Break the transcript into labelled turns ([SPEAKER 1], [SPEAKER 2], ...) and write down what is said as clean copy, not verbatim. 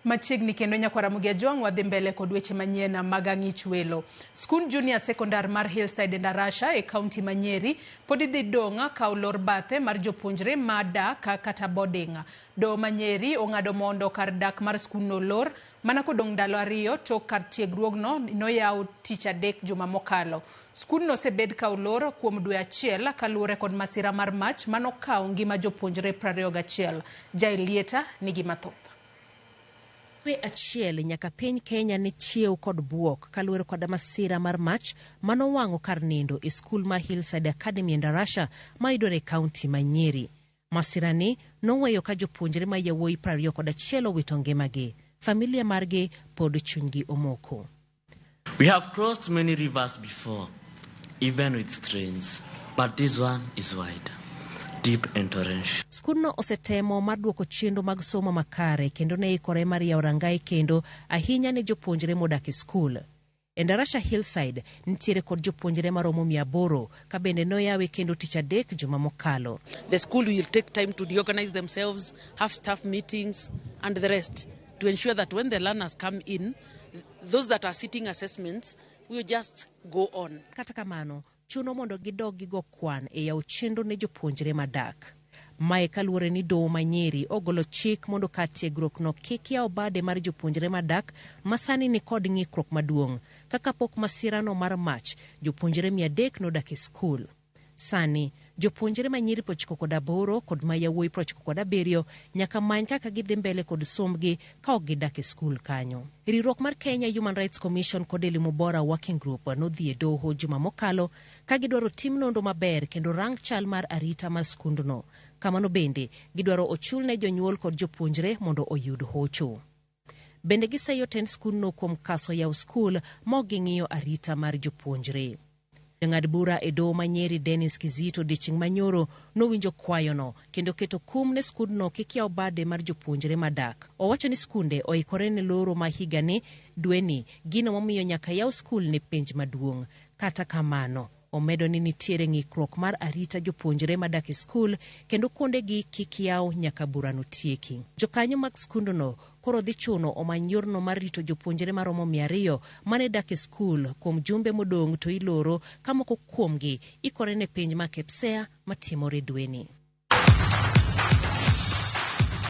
[SPEAKER 1] Machiegni kendo nyakwa Ramogi Ajwang' wadhi mbele kod weche manyien mag ang'ich welo. Skund Junior Secondary mar Hillside Endarasha e kaunti ma Nyeri pod idhi dong'a ka olor bathe mar jopuonjre ma dak kata boarding. Doho ma Nyeri ong'ado mondo kar dak mar skund no lor mana kodong' ndalo 2 tok kar tiegruogno noyaw tich adek juma mokalo. Skund no osebed ka olor kuom dwe achiel kaluwore kod masira mar mach manokawo ngima jopuonjre 21. Jailieta nigi mathoth.
[SPEAKER 2] Dwe achiel nyaka piny Kenya ne chiew kod buok kaluwore kod masira mar mach manowang'o kar nindo e skul ma Hillside Academy Endarasha ma yudore e kaunti ma Nyeri. Masira ni noweyo ka jopuonjre ma yawuoyi 21 owito ngimagi. Familia margi pod chunygi omoko.
[SPEAKER 3] We have crossed many rivers before, even with streams, but this one is wide, deep and torrential.
[SPEAKER 2] Skundno osetemo mar duoko chiendo mag somo makare kendo ne ikore mar yawo rangai kendo ahinya ne jopuonjre modak e skul. Endarasha Hillside nitiere kod jopuonjre maromo 800 ka bende noyawe kendo tich adek juma mokalo.
[SPEAKER 4] The school will take time to reorganize themselves, have staff meetings and the rest to ensure that when the learners come in, those that are sitting assessments will just go on.
[SPEAKER 2] Kata kamano, chuno mondo gidog gigo kwan e yawo chiendo ne jopuonjre madak. Mae kaluwore ni Doho ma Nyeri ogolo chik mondo kar tiegruok no kik yaw bade mar jopuonjre madak masani ni kod ng'ikruok maduong'. Kaka pok masirano mar mach, jopuonjre 300 nodak e skul. Sani, jopuonjre ma nyiri 98 kod ma yawuoyi 97 nyaka many kaka gidhi mbele kod sombgi ka ok gidak e skul kanyo. Riwruok mar Kenya Human Rights Commission kod Elimu Bora Working Group nodhi e Doho juma mokalo ka gidwaro tim nonro maber kendo rang chal mar arita mar skundno. Kamano bende gidwaro ochul ne jonyuol kod jopuonjre mondo oyud hocho. Bende giseyo tend skundno kuom kaso yaw skul ma ging'iyo arita mar jopuonjre. Jang'ad bura e Doho ma Nyeri Dennis Kizito Diching Manyoro nowinjo kwayono kendo keto kum ne skundno kik yaw bade mar jopuonjre madak. Owacho ni skunde oikore ne loro ma higani dweni gino momiyo nyaka yaw skul ne penj maduong'. Kata kamano, omedo ni nitiere ng'ikruok mar arita jopuonjre madak e skul kendo kuondegi kik yaw nyaka burano tieki. Jokanyo mag skundno koro dhi chuno omany yorno mar rito jopuonjre maromo 200 mane dak e skul kuom jumbe modong' to iloro ka moko kuomgi ikore ne penj ma KPSEA matimore dweni.